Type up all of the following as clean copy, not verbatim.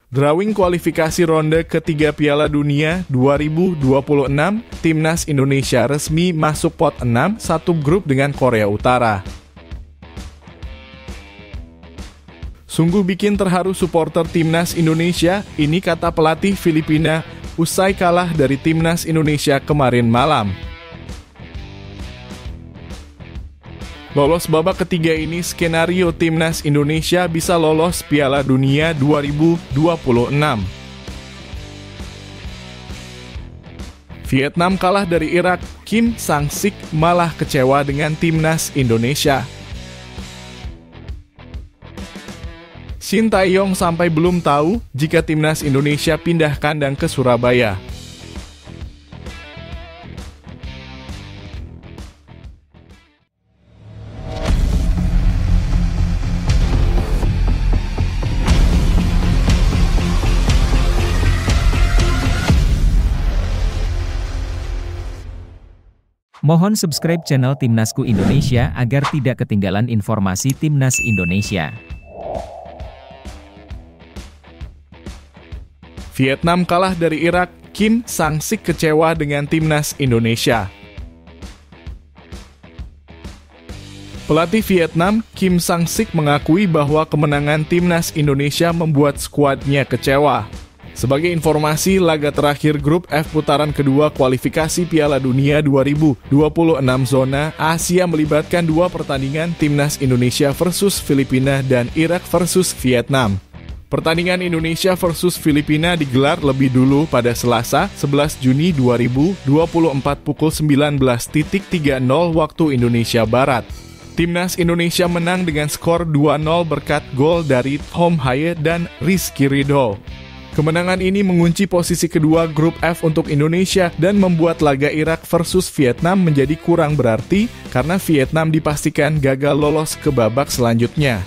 Drawing kualifikasi ronde ketiga Piala Dunia 2026, Timnas Indonesia resmi masuk pot 6, satu grup dengan Korea Utara. Sungguh bikin terharu supporter Timnas Indonesia, ini kata pelatih Filipina usai kalah dari Timnas Indonesia kemarin malam. Lolos babak ketiga ini skenario Timnas Indonesia bisa lolos Piala Dunia 2026. Vietnam kalah dari Irak, Kim Sang-sik malah kecewa dengan Timnas Indonesia. Shin Tae-yong sampai belum tahu jika Timnas Indonesia pindah kandang ke Surabaya. Mohon subscribe channel Timnasku Indonesia agar tidak ketinggalan informasi Timnas Indonesia. Vietnam kalah dari Irak, Kim Sang-sik kecewa dengan Timnas Indonesia. Pelatih Vietnam, Kim Sang-sik mengakui bahwa kemenangan Timnas Indonesia membuat skuadnya kecewa. Sebagai informasi, laga terakhir grup F putaran kedua kualifikasi Piala Dunia 2026 zona Asia melibatkan dua pertandingan Timnas Indonesia versus Filipina dan Irak versus Vietnam. Pertandingan Indonesia versus Filipina digelar lebih dulu pada Selasa, 11 Juni 2024 pukul 19.30 waktu Indonesia Barat. Timnas Indonesia menang dengan skor 2-0 berkat gol dari Tom Haye dan Rizky Ridho. Kemenangan ini mengunci posisi kedua grup F untuk Indonesia dan membuat laga Irak versus Vietnam menjadi kurang berarti karena Vietnam dipastikan gagal lolos ke babak selanjutnya.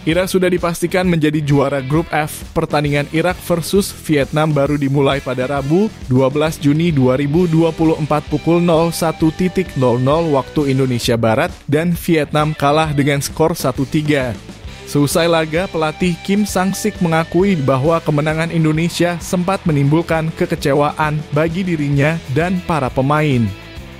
Irak sudah dipastikan menjadi juara grup F. Pertandingan Irak versus Vietnam baru dimulai pada Rabu, 12 Juni 2024 pukul 01.00 waktu Indonesia Barat dan Vietnam kalah dengan skor 1-3. Seusai laga, pelatih Kim Sang-sik mengakui bahwa kemenangan Indonesia sempat menimbulkan kekecewaan bagi dirinya dan para pemain.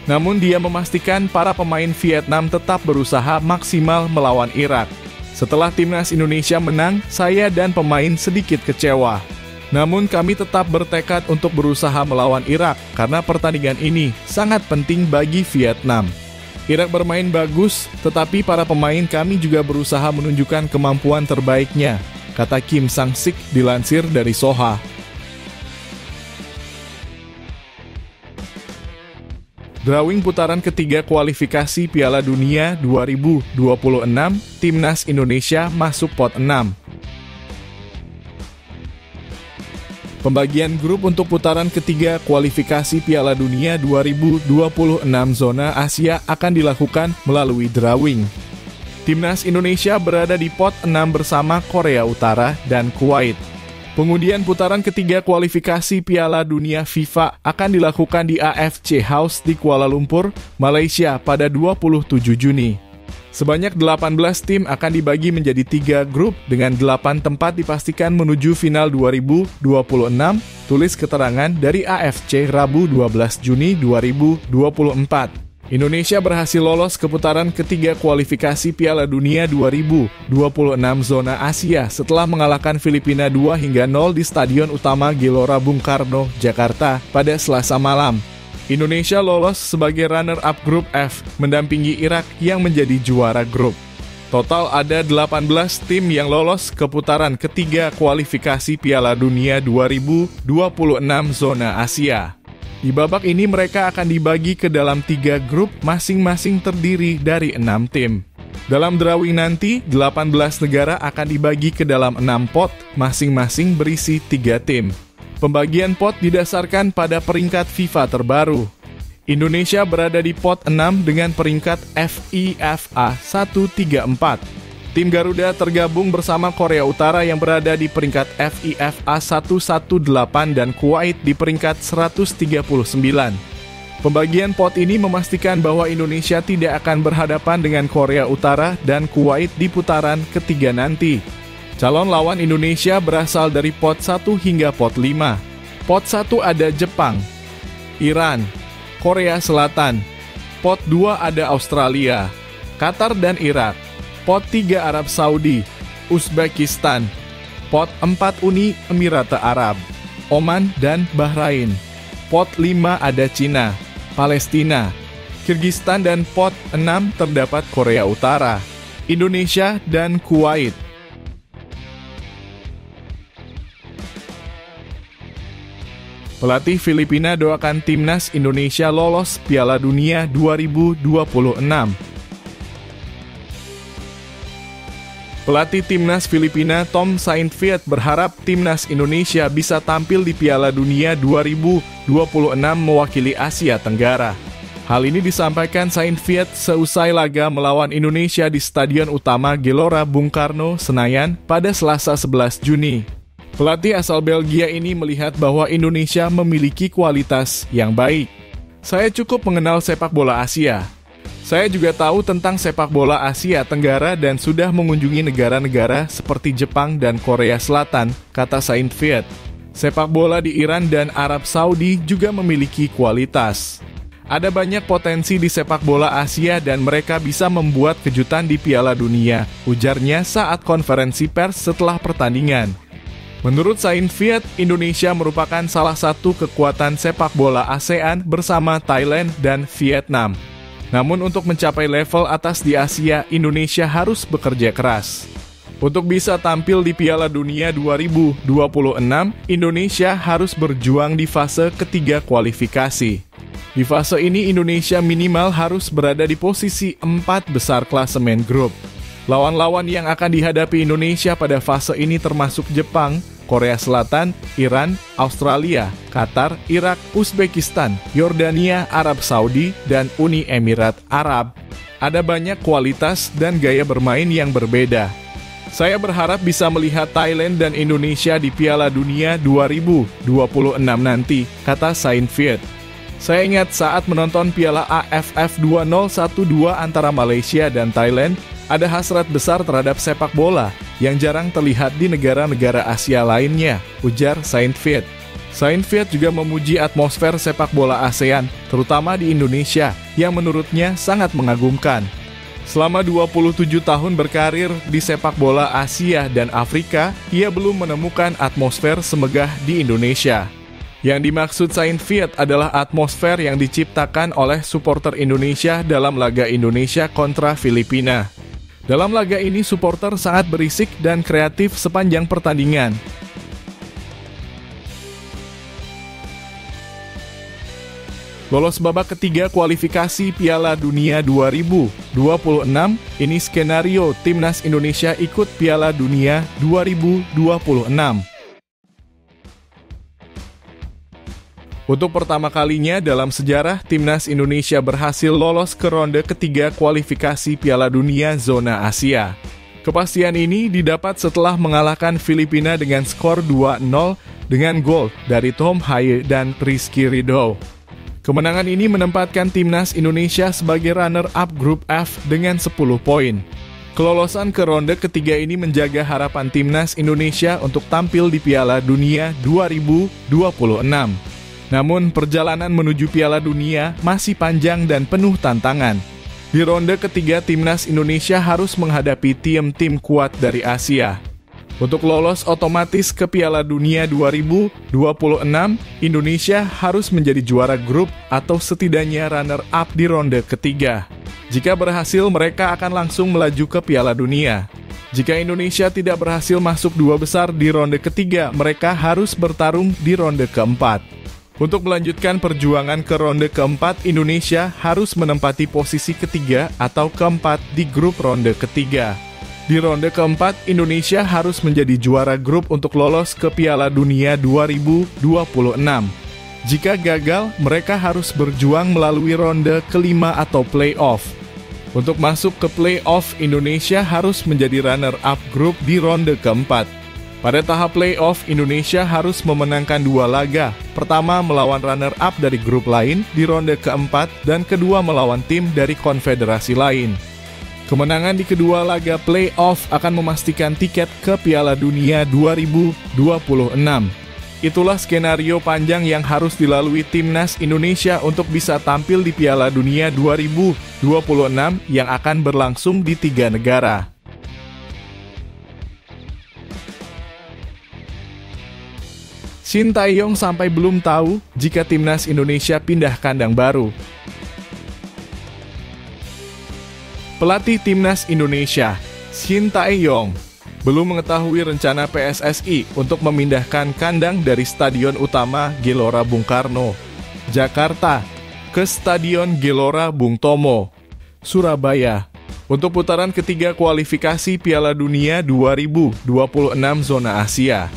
Namun dia memastikan para pemain Vietnam tetap berusaha maksimal melawan Irak. Setelah Timnas Indonesia menang, saya dan pemain sedikit kecewa. Namun kami tetap bertekad untuk berusaha melawan Irak karena pertandingan ini sangat penting bagi Vietnam. Irak bermain bagus, tetapi para pemain kami juga berusaha menunjukkan kemampuan terbaiknya, kata Kim Sang-sik dilansir dari Soha. Drawing putaran ketiga kualifikasi Piala Dunia 2026, Timnas Indonesia masuk pot 6. Pembagian grup untuk putaran ketiga kualifikasi Piala Dunia 2026 zona Asia akan dilakukan melalui drawing. Timnas Indonesia berada di pot 6 bersama Korea Utara dan Kuwait. Pengundian putaran ketiga kualifikasi Piala Dunia FIFA akan dilakukan di AFC House di Kuala Lumpur, Malaysia pada 27 Juni. Sebanyak 18 tim akan dibagi menjadi 3 grup dengan 8 tempat dipastikan menuju final 2026, tulis keterangan dari AFC Rabu 12 Juni 2024. Indonesia berhasil lolos ke putaran ketiga kualifikasi Piala Dunia 2026 zona Asia setelah mengalahkan Filipina 2-0 di Stadion Utama Gelora Bung Karno, Jakarta pada Selasa malam. Indonesia lolos sebagai runner-up grup F, mendampingi Irak yang menjadi juara grup. Total ada 18 tim yang lolos ke putaran ketiga kualifikasi Piala Dunia 2026 zona Asia. Di babak ini mereka akan dibagi ke dalam 3 grup masing-masing terdiri dari 6 tim. Dalam drawing nanti, 18 negara akan dibagi ke dalam 6 pot, masing-masing berisi 3 tim. Pembagian pot didasarkan pada peringkat FIFA terbaru. Indonesia berada di pot 6 dengan peringkat FIFA 134. Tim Garuda tergabung bersama Korea Utara yang berada di peringkat FIFA 118 dan Kuwait di peringkat 139. Pembagian pot ini memastikan bahwa Indonesia tidak akan berhadapan dengan Korea Utara dan Kuwait di putaran ketiga nanti. Calon lawan Indonesia berasal dari pot 1 hingga pot 5. Pot 1 ada Jepang, Iran, Korea Selatan. Pot 2 ada Australia, Qatar dan Irak. Pot 3 Arab Saudi, Uzbekistan. Pot 4 Uni Emirat Arab, Oman dan Bahrain. Pot 5 ada Cina, Palestina, Kirgistan, dan pot 6 terdapat Korea Utara, Indonesia, dan Kuwait. Pelatih Filipina doakan timnas Indonesia lolos Piala Dunia 2026. Pelatih timnas Filipina Tom Saintfiet berharap timnas Indonesia bisa tampil di Piala Dunia 2026 mewakili Asia Tenggara. Hal ini disampaikan Saintfiet seusai laga melawan Indonesia di Stadion Utama Gelora Bung Karno, Senayan pada Selasa 11 Juni. Pelatih asal Belgia ini melihat bahwa Indonesia memiliki kualitas yang baik. Saya cukup mengenal sepak bola Asia. Saya juga tahu tentang sepak bola Asia Tenggara dan sudah mengunjungi negara-negara seperti Jepang dan Korea Selatan, kata Saintfiet. Sepak bola di Iran dan Arab Saudi juga memiliki kualitas. Ada banyak potensi di sepak bola Asia dan mereka bisa membuat kejutan di Piala Dunia, ujarnya saat konferensi pers setelah pertandingan. Menurut Saintfiet, Indonesia merupakan salah satu kekuatan sepak bola ASEAN bersama Thailand dan Vietnam. Namun untuk mencapai level atas di Asia, Indonesia harus bekerja keras. Untuk bisa tampil di Piala Dunia 2026, Indonesia harus berjuang di fase ketiga kualifikasi. Di fase ini Indonesia minimal harus berada di posisi 4 besar klasemen grup. Lawan-lawan yang akan dihadapi Indonesia pada fase ini termasuk Jepang, Korea Selatan, Iran, Australia, Qatar, Irak, Uzbekistan, Yordania, Arab Saudi, dan Uni Emirat Arab. Ada banyak kualitas dan gaya bermain yang berbeda. Saya berharap bisa melihat Thailand dan Indonesia di Piala Dunia 2026 nanti, kata Saintfiet. Saya ingat saat menonton Piala AFF 2012 antara Malaysia dan Thailand, ada hasrat besar terhadap sepak bola yang jarang terlihat di negara-negara Asia lainnya, ujar Saintfiet. Saintfiet juga memuji atmosfer sepak bola ASEAN, terutama di Indonesia, yang menurutnya sangat mengagumkan. Selama 27 tahun berkarir di sepak bola Asia dan Afrika, ia belum menemukan atmosfer semegah di Indonesia. Yang dimaksud Saintfiet adalah atmosfer yang diciptakan oleh supporter Indonesia dalam laga Indonesia kontra Filipina. Dalam laga ini supporter sangat berisik dan kreatif sepanjang pertandingan. Lolos babak ketiga kualifikasi Piala Dunia 2026, ini skenario timnas Indonesia ikut Piala Dunia 2026. Untuk pertama kalinya dalam sejarah, timnas Indonesia berhasil lolos ke ronde ketiga kualifikasi Piala Dunia Zona Asia. Kepastian ini didapat setelah mengalahkan Filipina dengan skor 2-0 dengan gol dari Tom Haye dan Rizky Ridho. Kemenangan ini menempatkan timnas Indonesia sebagai runner-up grup F dengan 10 poin. Kelolosan ke ronde ketiga ini menjaga harapan timnas Indonesia untuk tampil di Piala Dunia 2026. Namun, perjalanan menuju Piala Dunia masih panjang dan penuh tantangan. Di ronde ketiga, timnas Indonesia harus menghadapi tim-tim kuat dari Asia. Untuk lolos otomatis ke Piala Dunia 2026, Indonesia harus menjadi juara grup atau setidaknya runner-up di ronde ketiga. Jika berhasil, mereka akan langsung melaju ke Piala Dunia. Jika Indonesia tidak berhasil masuk dua besar di ronde ketiga, mereka harus bertarung di ronde keempat. Untuk melanjutkan perjuangan ke ronde keempat, Indonesia harus menempati posisi ketiga atau keempat di grup ronde ketiga. Di ronde keempat, Indonesia harus menjadi juara grup untuk lolos ke Piala Dunia 2026. Jika gagal, mereka harus berjuang melalui ronde kelima atau play-off. Untuk masuk ke play-off, Indonesia harus menjadi runner-up grup di ronde keempat. Pada tahap play-off, Indonesia harus memenangkan dua laga. Pertama melawan runner-up dari grup lain di ronde keempat dan kedua melawan tim dari konfederasi lain. Kemenangan di kedua laga play-off akan memastikan tiket ke Piala Dunia 2026. Itulah skenario panjang yang harus dilalui Timnas Indonesia untuk bisa tampil di Piala Dunia 2026 yang akan berlangsung di 3 negara. Shin Tae-yong sampai belum tahu jika Timnas Indonesia pindah kandang baru. Pelatih Timnas Indonesia, Shin Tae-yong, belum mengetahui rencana PSSI untuk memindahkan kandang dari Stadion Utama Gelora Bung Karno, Jakarta, ke Stadion Gelora Bung Tomo, Surabaya, untuk putaran ketiga kualifikasi Piala Dunia 2026 zona Asia.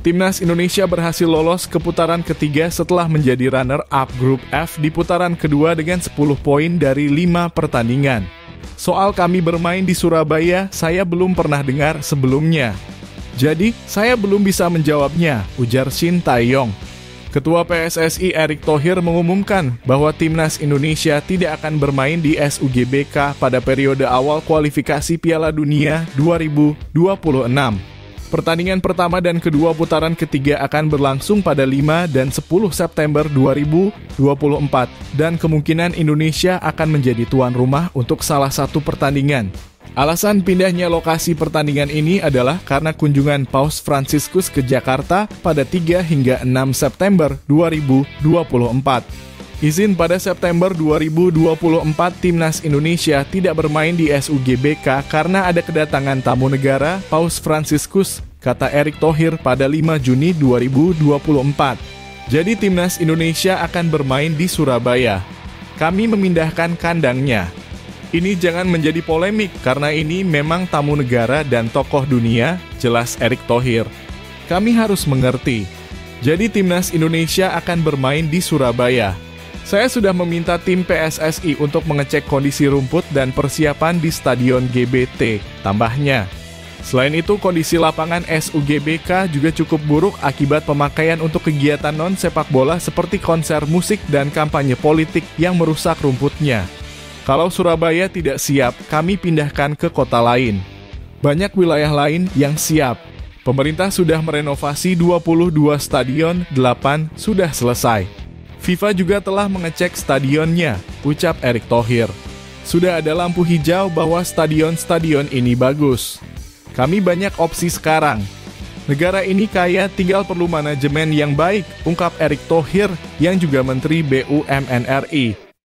Timnas Indonesia berhasil lolos ke putaran ketiga setelah menjadi runner-up grup F di putaran kedua dengan 10 poin dari 5 pertandingan. Soal kami bermain di Surabaya, saya belum pernah dengar sebelumnya. Jadi, saya belum bisa menjawabnya, ujar Shin Tae-yong. Ketua PSSI Erick Thohir mengumumkan bahwa Timnas Indonesia tidak akan bermain di SUGBK pada periode awal kualifikasi Piala Dunia 2026. Pertandingan pertama dan kedua putaran ketiga akan berlangsung pada 5 dan 10 September 2024 dan kemungkinan Indonesia akan menjadi tuan rumah untuk salah satu pertandingan. Alasan pindahnya lokasi pertandingan ini adalah karena kunjungan Paus Fransiskus ke Jakarta pada 3 hingga 6 September 2024. Izin pada September 2024 Timnas Indonesia tidak bermain di SUGBK karena ada kedatangan tamu negara Paus Fransiskus, kata Erick Thohir pada 5 Juni 2024. Jadi Timnas Indonesia akan bermain di Surabaya. Kami memindahkan kandangnya. Ini jangan menjadi polemik karena ini memang tamu negara dan tokoh dunia, jelas Erick Thohir. Kami harus mengerti. Jadi Timnas Indonesia akan bermain di Surabaya. Saya sudah meminta tim PSSI untuk mengecek kondisi rumput dan persiapan di Stadion GBT, tambahnya. Selain itu, kondisi lapangan SUGBK juga cukup buruk akibat pemakaian untuk kegiatan non-sepak bola seperti konser musik dan kampanye politik yang merusak rumputnya. Kalau Surabaya tidak siap, kami pindahkan ke kota lain. Banyak wilayah lain yang siap. Pemerintah sudah merenovasi 22 stadion, 8 sudah selesai. FIFA juga telah mengecek stadionnya, ucap Erick Thohir. Sudah ada lampu hijau bahwa stadion-stadion ini bagus. Kami banyak opsi sekarang. Negara ini kaya, tinggal perlu manajemen yang baik, ungkap Erick Thohir yang juga Menteri BUMN RI.